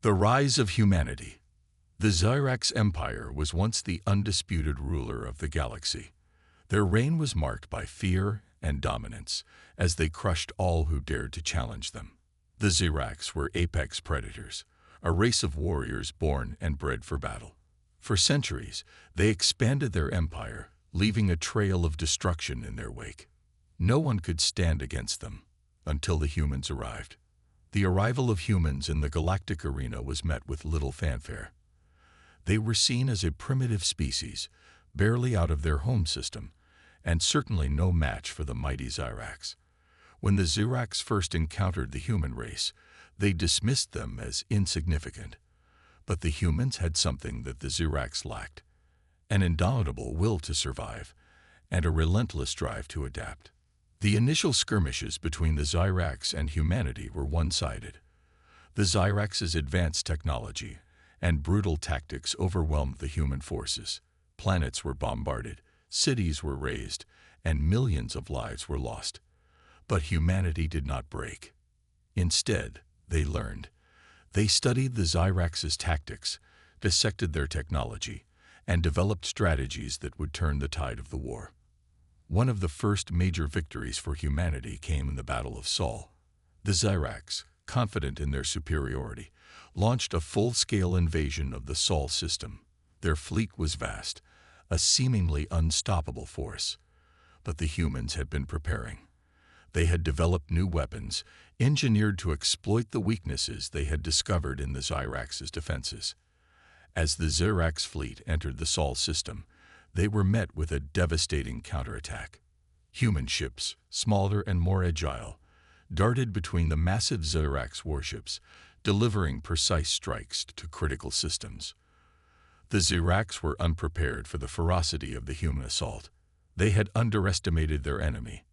The rise of humanity. The Xyrax Empire was once the undisputed ruler of the galaxy. Their reign was marked by fear and dominance, as they crushed all who dared to challenge them. The Xyrax were apex predators, a race of warriors born and bred for battle. For centuries, they expanded their empire, leaving a trail of destruction in their wake. No one could stand against them until the humans arrived. The arrival of humans in the galactic arena was met with little fanfare. They were seen as a primitive species, barely out of their home system, and certainly no match for the mighty Xyrax. When the Xyrax first encountered the human race, they dismissed them as insignificant. But the humans had something that the Xyrax lacked: an indomitable will to survive and a relentless drive to adapt. The initial skirmishes between the Xyrax and humanity were one-sided. The Xyrax's advanced technology and brutal tactics overwhelmed the human forces. Planets were bombarded, cities were razed, and millions of lives were lost. But humanity did not break. Instead, they learned. They studied the Xyrax's tactics, dissected their technology, and developed strategies that would turn the tide of the war. One of the first major victories for humanity came in the Battle of Sol. The Xyrax, confident in their superiority, launched a full-scale invasion of the Sol system. Their fleet was vast, a seemingly unstoppable force. But the humans had been preparing. They had developed new weapons, engineered to exploit the weaknesses they had discovered in the Xyrax's defenses. As the Xyrax fleet entered the Sol system, they were met with a devastating counterattack. Human ships, smaller and more agile, darted between the massive Xyrax warships, delivering precise strikes to critical systems. The Xyrax were unprepared for the ferocity of the human assault. They had underestimated their enemy,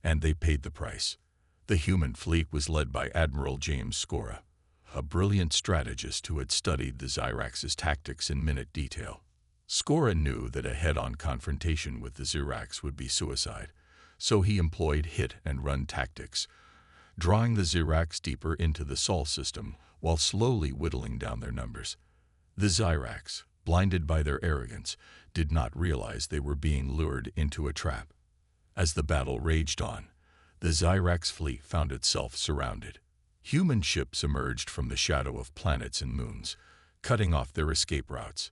and they paid the price. The human fleet was led by Admiral James Skora, a brilliant strategist who had studied the Xyrax's tactics in minute detail. Skora knew that a head-on confrontation with the Xyrax would be suicide, so he employed hit-and-run tactics, drawing the Xyrax deeper into the Sol system while slowly whittling down their numbers. The Xyrax, blinded by their arrogance, did not realize they were being lured into a trap. As the battle raged on, the Xyrax fleet found itself surrounded. Human ships emerged from the shadow of planets and moons, cutting off their escape routes.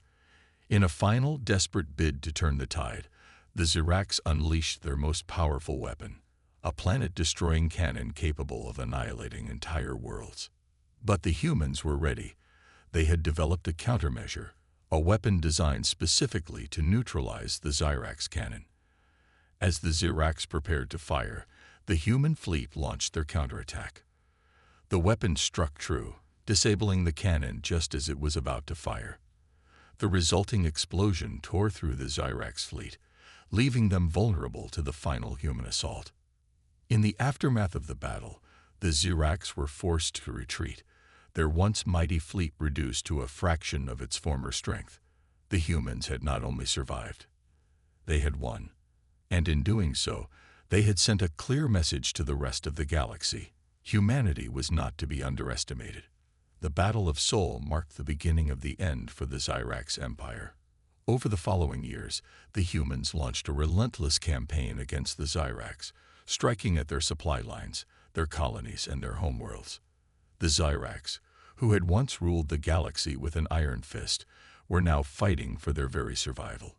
In a final, desperate bid to turn the tide, the Xyrax unleashed their most powerful weapon, a planet-destroying cannon capable of annihilating entire worlds. But the humans were ready. They had developed a countermeasure, a weapon designed specifically to neutralize the Xyrax cannon. As the Xyrax prepared to fire, the human fleet launched their counterattack. The weapon struck true, disabling the cannon just as it was about to fire. The resulting explosion tore through the Xyrax fleet, leaving them vulnerable to the final human assault. In the aftermath of the battle, the Xyrax were forced to retreat, their once mighty fleet reduced to a fraction of its former strength. The humans had not only survived, they had won. And in doing so, they had sent a clear message to the rest of the galaxy. Humanity was not to be underestimated. The Battle of Sol marked the beginning of the end for the Xyrax Empire. Over the following years, the humans launched a relentless campaign against the Xyrax, striking at their supply lines, their colonies, and their homeworlds. The Xyrax, who had once ruled the galaxy with an iron fist, were now fighting for their very survival.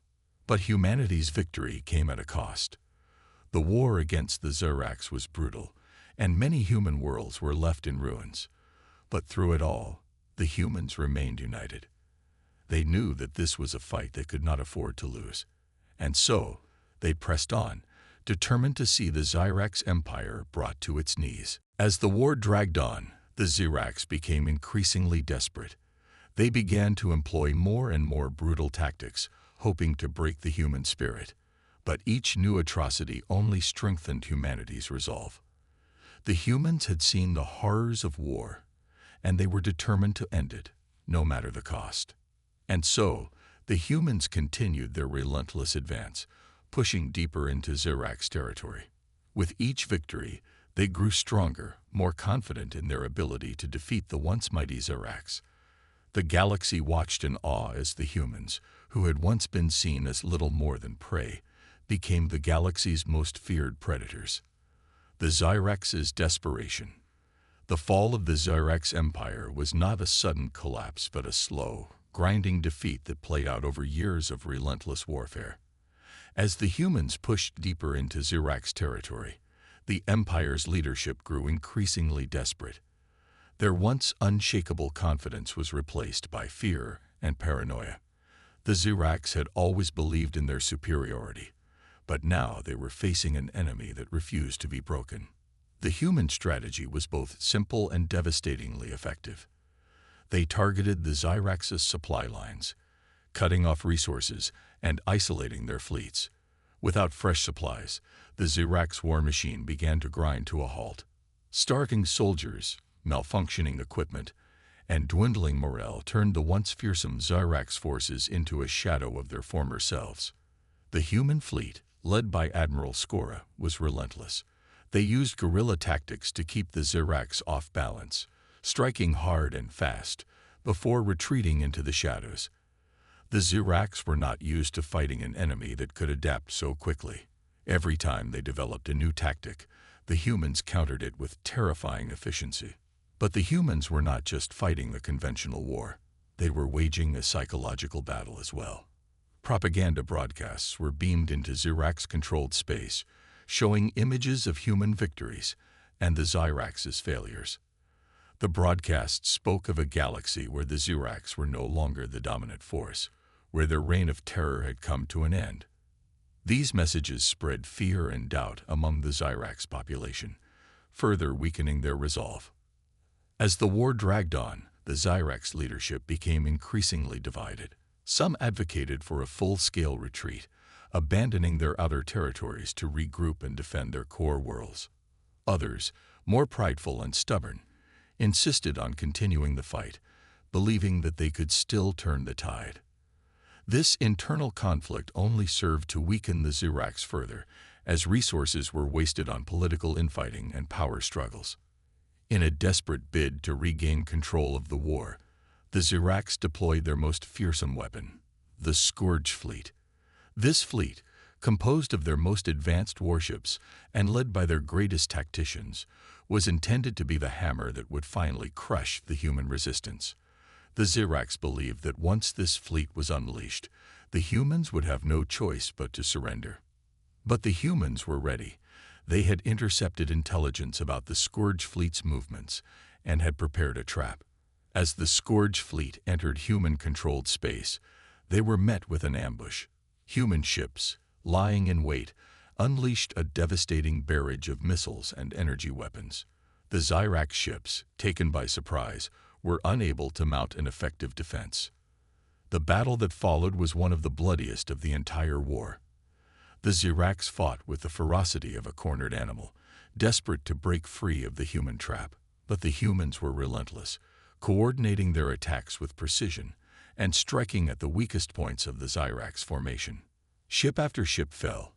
But humanity's victory came at a cost. The war against the Xyrax was brutal, and many human worlds were left in ruins. But through it all, the humans remained united. They knew that this was a fight they could not afford to lose. And so, they pressed on, determined to see the Xyrax Empire brought to its knees. As the war dragged on, the Xyrax became increasingly desperate. They began to employ more and more brutal tactics, hoping to break the human spirit. But each new atrocity only strengthened humanity's resolve. The humans had seen the horrors of war, and they were determined to end it, no matter the cost. And so, the humans continued their relentless advance, pushing deeper into Xyrax territory. With each victory, they grew stronger, more confident in their ability to defeat the once mighty Xyrax. The galaxy watched in awe as the humans, who had once been seen as little more than prey, became the galaxy's most feared predators. The Xyrax's desperation. The fall of the Xyrax Empire was not a sudden collapse but a slow, grinding defeat that played out over years of relentless warfare. As the humans pushed deeper into Xyrax territory, the Empire's leadership grew increasingly desperate. Their once unshakable confidence was replaced by fear and paranoia. The Xyrax had always believed in their superiority, but now they were facing an enemy that refused to be broken. The human strategy was both simple and devastatingly effective. They targeted the Xyrax's supply lines, cutting off resources and isolating their fleets. Without fresh supplies, the Xyrax war machine began to grind to a halt. Starving soldiers, malfunctioning equipment, and dwindling morale turned the once fearsome Xyrax forces into a shadow of their former selves. The human fleet, led by Admiral Skora, was relentless. They used guerrilla tactics to keep the Xyrax off balance, striking hard and fast, before retreating into the shadows. The Xyrax were not used to fighting an enemy that could adapt so quickly. Every time they developed a new tactic, the humans countered it with terrifying efficiency. But the humans were not just fighting the conventional war. They were waging a psychological battle as well. Propaganda broadcasts were beamed into Xyrax-controlled space, showing images of human victories and the Xyrax's failures. The broadcasts spoke of a galaxy where the Xyrax were no longer the dominant force, where their reign of terror had come to an end. These messages spread fear and doubt among the Xyrax population, further weakening their resolve. As the war dragged on, the Xyrax leadership became increasingly divided. Some advocated for a full-scale retreat, abandoning their outer territories to regroup and defend their core worlds. Others, more prideful and stubborn, insisted on continuing the fight, believing that they could still turn the tide. This internal conflict only served to weaken the Xyrax further, as resources were wasted on political infighting and power struggles. In a desperate bid to regain control of the war, the Xyrax deployed their most fearsome weapon, the Scourge Fleet. This fleet, composed of their most advanced warships and led by their greatest tacticians, was intended to be the hammer that would finally crush the human resistance. The Xyrax believed that once this fleet was unleashed, the humans would have no choice but to surrender. But the humans were ready. They had intercepted intelligence about the Scourge Fleet's movements and had prepared a trap. As the Scourge Fleet entered human-controlled space, they were met with an ambush. Human ships, lying in wait, unleashed a devastating barrage of missiles and energy weapons. The Xyrax ships, taken by surprise, were unable to mount an effective defense. The battle that followed was one of the bloodiest of the entire war. The Xyrax fought with the ferocity of a cornered animal, desperate to break free of the human trap. But the humans were relentless, coordinating their attacks with precision and striking at the weakest points of the Xyrax formation. Ship after ship fell,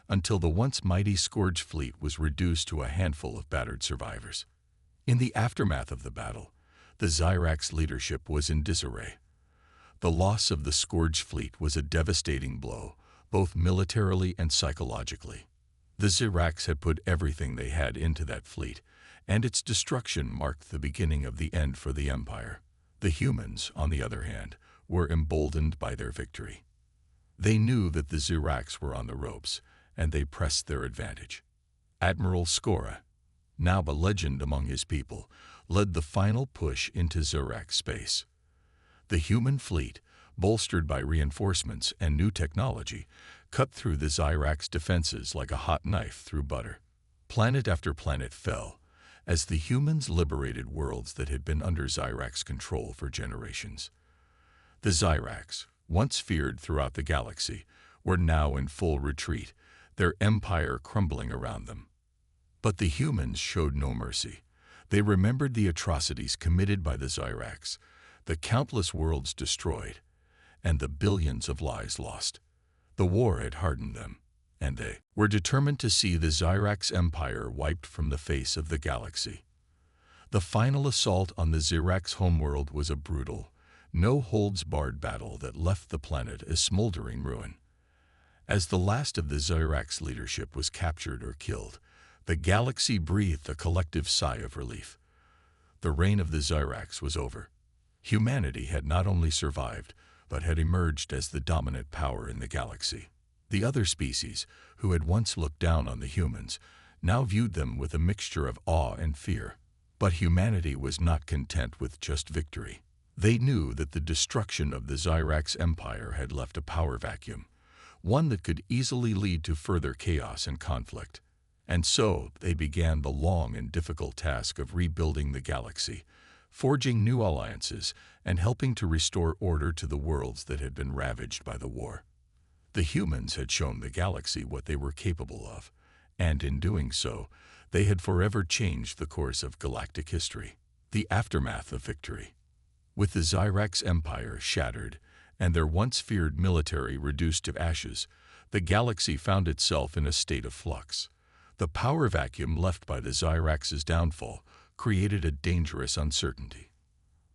until the once mighty Scourge Fleet was reduced to a handful of battered survivors. In the aftermath of the battle, the Xyrax leadership was in disarray. The loss of the Scourge Fleet was a devastating blow, both militarily and psychologically. The Xyrax had put everything they had into that fleet, and its destruction marked the beginning of the end for the Empire. The humans, on the other hand, were emboldened by their victory. They knew that the Xyrax were on the ropes, and they pressed their advantage. Admiral Skora, now a legend among his people, led the final push into Xyrax space. The human fleet, bolstered by reinforcements and new technology, cut through the Xyrax defenses like a hot knife through butter. Planet after planet fell, as the humans liberated worlds that had been under Xyrax control for generations. The Xyrax, once feared throughout the galaxy, were now in full retreat, their empire crumbling around them. But the humans showed no mercy. They remembered the atrocities committed by the Xyrax, the countless worlds destroyed, and the billions of lives lost. The war had hardened them, and they were determined to see the Xyrax Empire wiped from the face of the galaxy. The final assault on the Xyrax homeworld was a brutal, no-holds-barred battle that left the planet a smoldering ruin. As the last of the Zyrax leadership was captured or killed, the galaxy breathed a collective sigh of relief. The reign of the Zyrax was over. Humanity had not only survived, but had emerged as the dominant power in the galaxy. The other species, who had once looked down on the humans, now viewed them with a mixture of awe and fear. But humanity was not content with just victory. They knew that the destruction of the Zyrax Empire had left a power vacuum, one that could easily lead to further chaos and conflict. And so they began the long and difficult task of rebuilding the galaxy, forging new alliances, and helping to restore order to the worlds that had been ravaged by the war. The humans had shown the galaxy what they were capable of, and in doing so, they had forever changed the course of galactic history. The aftermath of victory. With the Zyrax Empire shattered and their once feared military reduced to ashes, the galaxy found itself in a state of flux. The power vacuum left by the Zyrax's downfall created a dangerous uncertainty.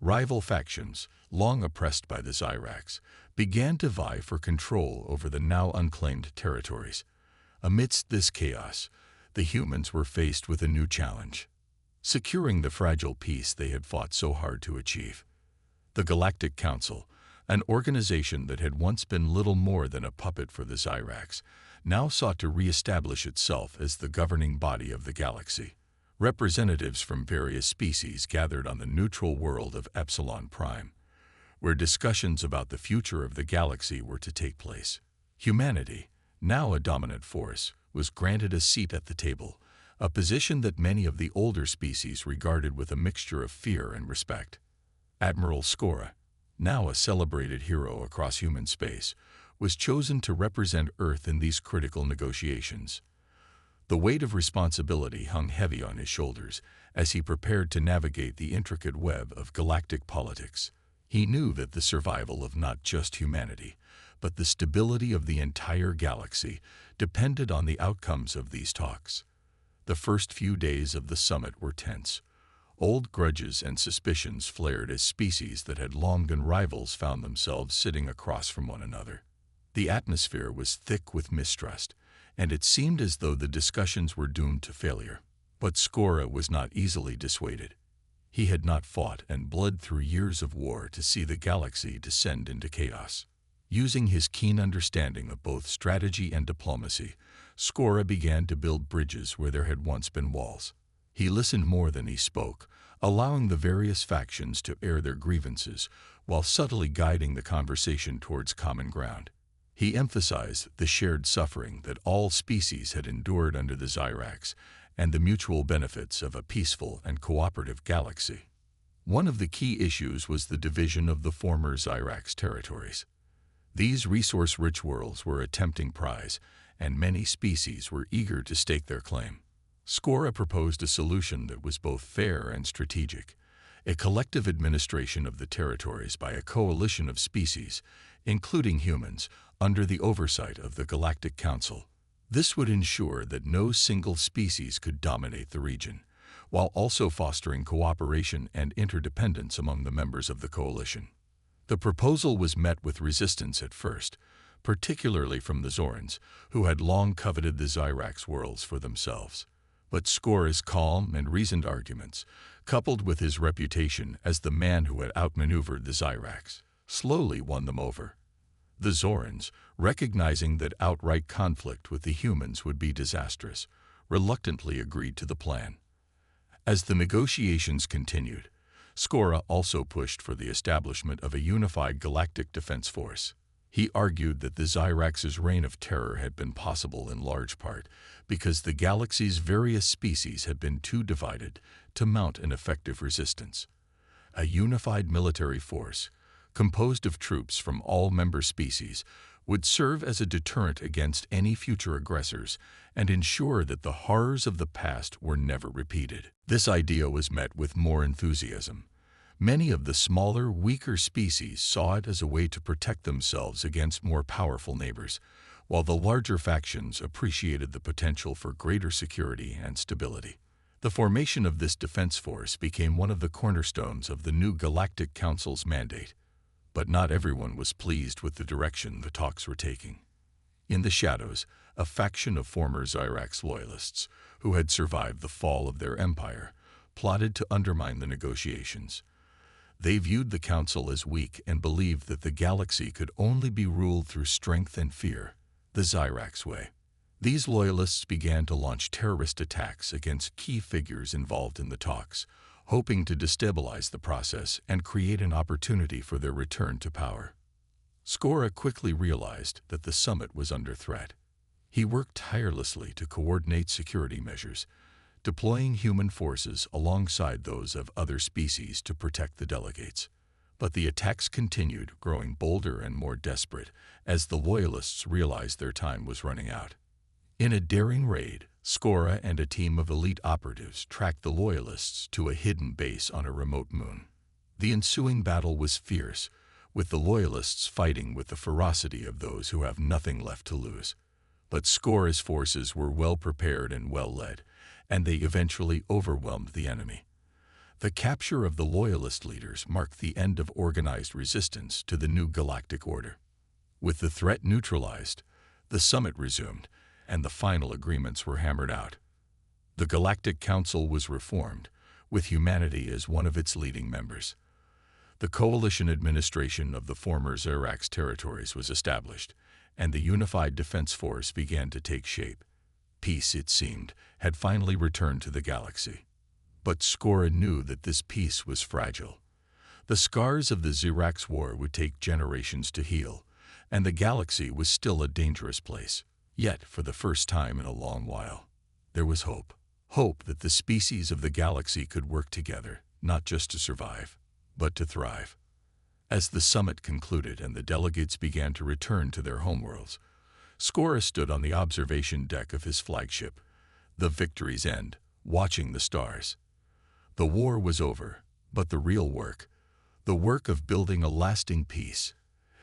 Rival factions, long oppressed by the Zyrax, began to vie for control over the now unclaimed territories. Amidst this chaos, the humans were faced with a new challenge: securing the fragile peace they had fought so hard to achieve. The Galactic Council, an organization that had once been little more than a puppet for the Zyrax, now sought to re-establish itself as the governing body of the galaxy. Representatives from various species gathered on the neutral world of Epsilon Prime, where discussions about the future of the galaxy were to take place. Humanity, now a dominant force, was granted a seat at the table, a position that many of the older species regarded with a mixture of fear and respect. Admiral Skora, now a celebrated hero across human space, was chosen to represent Earth in these critical negotiations. The weight of responsibility hung heavy on his shoulders as he prepared to navigate the intricate web of galactic politics. He knew that the survival of not just humanity, but the stability of the entire galaxy depended on the outcomes of these talks. The first few days of the summit were tense. Old grudges and suspicions flared as species that had long been rivals found themselves sitting across from one another. The atmosphere was thick with mistrust, and it seemed as though the discussions were doomed to failure. But Skora was not easily dissuaded. He had not fought and bled through years of war to see the galaxy descend into chaos. Using his keen understanding of both strategy and diplomacy, Skora began to build bridges where there had once been walls. He listened more than he spoke, allowing the various factions to air their grievances while subtly guiding the conversation towards common ground. He emphasized the shared suffering that all species had endured under the Zyrax and the mutual benefits of a peaceful and cooperative galaxy. One of the key issues was the division of the former Zyrax territories. These resource-rich worlds were a tempting prize, and many species were eager to stake their claim. Skora proposed a solution that was both fair and strategic: a collective administration of the territories by a coalition of species, including humans, under the oversight of the Galactic Council. This would ensure that no single species could dominate the region, while also fostering cooperation and interdependence among the members of the coalition. The proposal was met with resistance at first, particularly from the Zorans, who had long coveted the Zyrax worlds for themselves. But Skora's calm and reasoned arguments, coupled with his reputation as the man who had outmaneuvered the Zyrax, slowly won them over. The Zorans, recognizing that outright conflict with the humans would be disastrous, reluctantly agreed to the plan. As the negotiations continued, Skora also pushed for the establishment of a unified galactic defense force. He argued that the Zyrax's reign of terror had been possible in large part because the galaxy's various species had been too divided to mount an effective resistance. A unified military force, composed of troops from all member species, would serve as a deterrent against any future aggressors and ensure that the horrors of the past were never repeated. This idea was met with more enthusiasm. Many of the smaller, weaker species saw it as a way to protect themselves against more powerful neighbors, while the larger factions appreciated the potential for greater security and stability. The formation of this defense force became one of the cornerstones of the new Galactic Council's mandate. But not everyone was pleased with the direction the talks were taking. In the shadows, a faction of former Xyrax loyalists, who had survived the fall of their empire, plotted to undermine the negotiations. They viewed the council as weak and believed that the galaxy could only be ruled through strength and fear, the Xyrax way. These loyalists began to launch terrorist attacks against key figures involved in the talks, hoping to destabilize the process and create an opportunity for their return to power. Skora quickly realized that the summit was under threat. He worked tirelessly to coordinate security measures, deploying human forces alongside those of other species to protect the delegates. But the attacks continued, growing bolder and more desperate as the loyalists realized their time was running out. In a daring raid, Skora and a team of elite operatives tracked the loyalists to a hidden base on a remote moon. The ensuing battle was fierce, with the loyalists fighting with the ferocity of those who have nothing left to lose. But Skora's forces were well prepared and well led, and they eventually overwhelmed the enemy. The capture of the loyalist leaders marked the end of organized resistance to the new galactic order. With the threat neutralized, the summit resumed, and the final agreements were hammered out. The Galactic Council was reformed, with humanity as one of its leading members. The coalition administration of the former Xyrax territories was established, and the unified defense force began to take shape. Peace, it seemed, had finally returned to the galaxy. But Skora knew that this peace was fragile. The scars of the Xyrax War would take generations to heal, and the galaxy was still a dangerous place. Yet, for the first time in a long while, there was hope. Hope that the species of the galaxy could work together, not just to survive, but to thrive. As the summit concluded and the delegates began to return to their homeworlds, Skora stood on the observation deck of his flagship, the Victory's End, watching the stars. The war was over, but the real work, the work of building a lasting peace,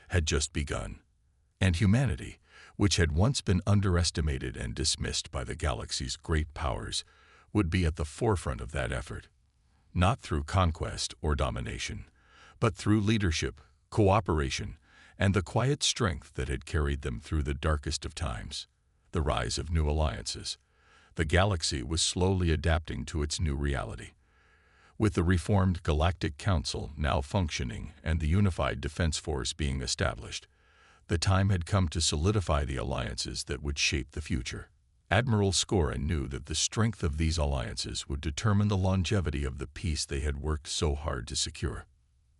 had just begun. And humanity, which had once been underestimated and dismissed by the galaxy's great powers, would be at the forefront of that effort. Not through conquest or domination, but through leadership, cooperation, and the quiet strength that had carried them through the darkest of times. The rise of new alliances. The galaxy was slowly adapting to its new reality. With the reformed Galactic Council now functioning and the unified defense force being established, the time had come to solidify the alliances that would shape the future. Admiral Skora knew that the strength of these alliances would determine the longevity of the peace they had worked so hard to secure.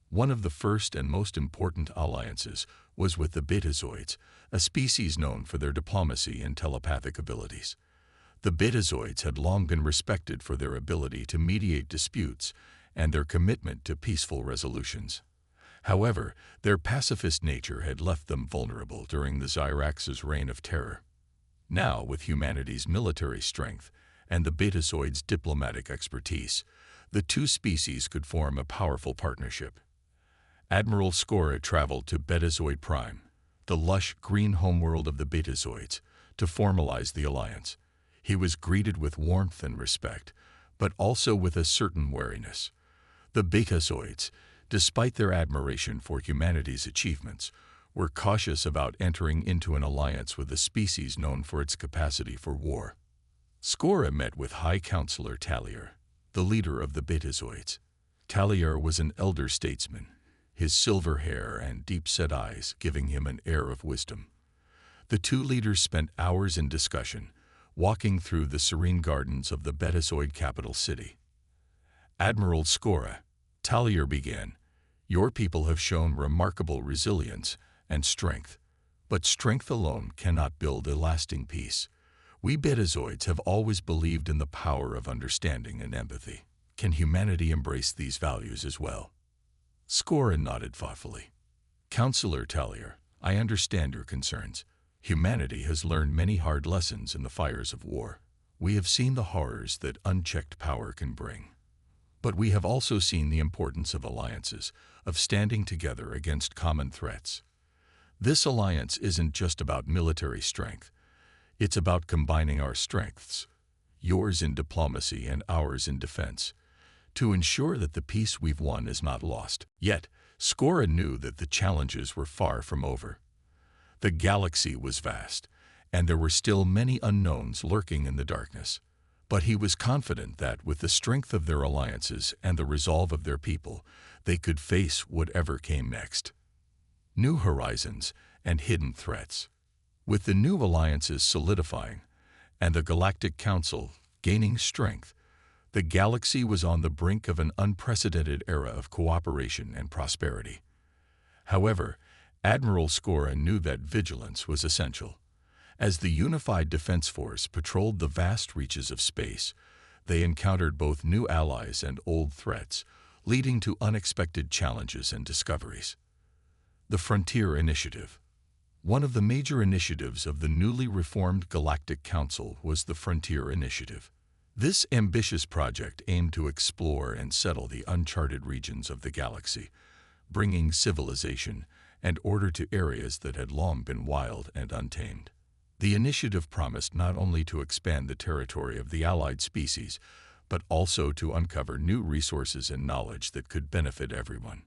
One of the first and most important alliances was with the Betazoids, a species known for their diplomacy and telepathic abilities. The Betazoids had long been respected for their ability to mediate disputes and their commitment to peaceful resolutions. However, their pacifist nature had left them vulnerable during the Xyrax's reign of terror. Now, with humanity's military strength and the Betazoids' diplomatic expertise, the two species could form a powerful partnership. Admiral Skora traveled to Betazoid Prime, the lush green homeworld of the Betazoids, to formalize the alliance. He was greeted with warmth and respect, but also with a certain wariness. The Betazoids, despite their admiration for humanity's achievements, were cautious about entering into an alliance with a species known for its capacity for war. Skora met with High Counselor Talier, the leader of the Betazoids. Talier was an elder statesman, his silver hair and deep-set eyes giving him an air of wisdom. The two leaders spent hours in discussion, walking through the serene gardens of the Betazoid capital city. Admiral Skora, Talier began, "Your people have shown remarkable resilience and strength, but strength alone cannot build a lasting peace. We Betazoids have always believed in the power of understanding and empathy. Can humanity embrace these values as well?" Skora nodded thoughtfully. "Counselor Talier, I understand your concerns. Humanity has learned many hard lessons in the fires of war. We have seen the horrors that unchecked power can bring. But we have also seen the importance of alliances, of standing together against common threats. This alliance isn't just about military strength. It's about combining our strengths, yours in diplomacy and ours in defense, to ensure that the peace we've won is not lost." Yet, Skora knew that the challenges were far from over. The galaxy was vast, and there were still many unknowns lurking in the darkness. But he was confident that, with the strength of their alliances and the resolve of their people, they could face whatever came next. New horizons and hidden threats. With the new alliances solidifying and the Galactic Council gaining strength, the galaxy was on the brink of an unprecedented era of cooperation and prosperity. However, Admiral Skora knew that vigilance was essential. As the unified defense force patrolled the vast reaches of space, they encountered both new allies and old threats, leading to unexpected challenges and discoveries. The Frontier Initiative. One of the major initiatives of the newly reformed Galactic Council was the Frontier Initiative. This ambitious project aimed to explore and settle the uncharted regions of the galaxy, bringing civilization and order to areas that had long been wild and untamed. The initiative promised not only to expand the territory of the allied species, but also to uncover new resources and knowledge that could benefit everyone.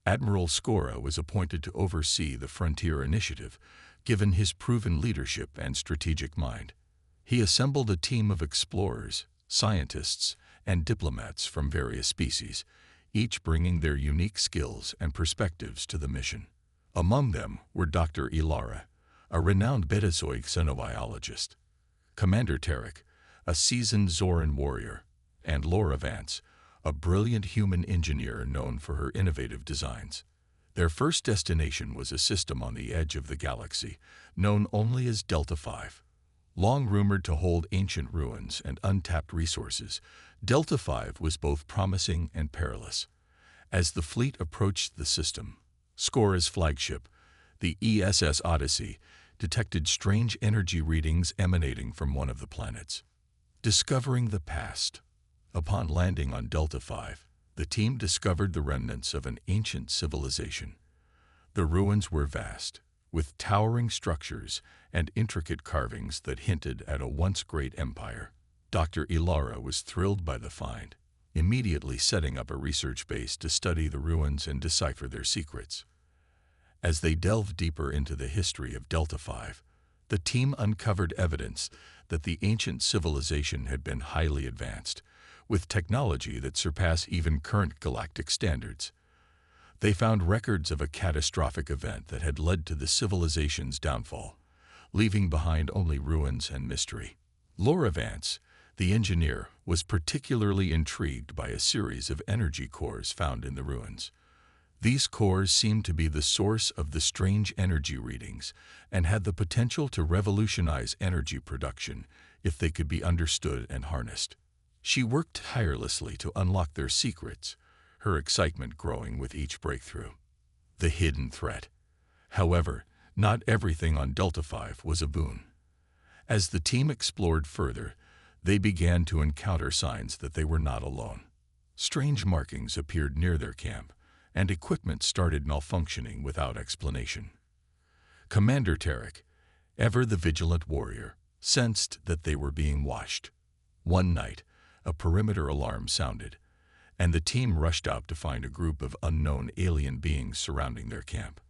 Admiral Skora was appointed to oversee the Frontier Initiative, given his proven leadership and strategic mind. He assembled a team of explorers, scientists, and diplomats from various species, each bringing their unique skills and perspectives to the mission. Among them were Dr. Ilara, a renowned Betazoic xenobiologist, Commander Tarek, a seasoned Zoran warrior, and Laura Vance, a brilliant human engineer known for her innovative designs. Their first destination was a system on the edge of the galaxy, known only as Delta V. Long rumored to hold ancient ruins and untapped resources, Delta V was both promising and perilous. As the fleet approached the system, Skora's flagship, the ESS Odyssey, detected strange energy readings emanating from one of the planets. Discovering the past. Upon landing on Delta V, the team discovered the remnants of an ancient civilization. The ruins were vast, with towering structures and intricate carvings that hinted at a once great empire. Dr. Ilara was thrilled by the find, immediately setting up a research base to study the ruins and decipher their secrets. As they delved deeper into the history of Delta V, the team uncovered evidence that the ancient civilization had been highly advanced, with technology that surpassed even current galactic standards. They found records of a catastrophic event that had led to the civilization's downfall, leaving behind only ruins and mystery. Laura Vance, the engineer, was particularly intrigued by a series of energy cores found in the ruins. These cores seemed to be the source of the strange energy readings and had the potential to revolutionize energy production if they could be understood and harnessed. She worked tirelessly to unlock their secrets, her excitement growing with each breakthrough. The hidden threat. However, not everything on Delta V was a boon. As the team explored further, they began to encounter signs that they were not alone. Strange markings appeared near their camp, and equipment started malfunctioning without explanation. Commander Tarek, ever the vigilant warrior, sensed that they were being watched. One night, a perimeter alarm sounded, and the team rushed out to find a group of unknown alien beings surrounding their camp.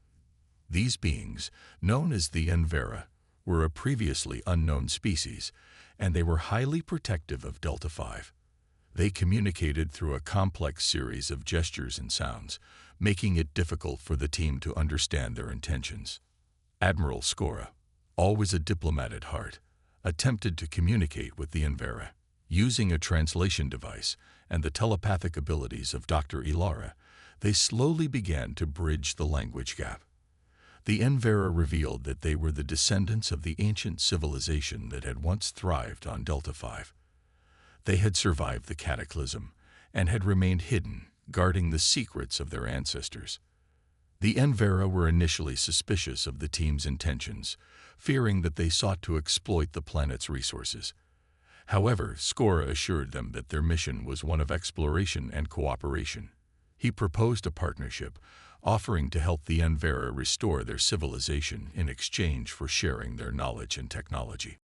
These beings, known as the Envera, were a previously unknown species, and they were highly protective of Delta V. They communicated through a complex series of gestures and sounds, making it difficult for the team to understand their intentions. Admiral Skora, always a diplomat at heart, attempted to communicate with the Envera. Using a translation device and the telepathic abilities of Dr. Ilara, they slowly began to bridge the language gap. The Envera revealed that they were the descendants of the ancient civilization that had once thrived on Delta V. They had survived the cataclysm and had remained hidden, guarding the secrets of their ancestors. The Envera were initially suspicious of the team's intentions, fearing that they sought to exploit the planet's resources. However, Skora assured them that their mission was one of exploration and cooperation. He proposed a partnership, offering to help the Envera restore their civilization in exchange for sharing their knowledge and technology.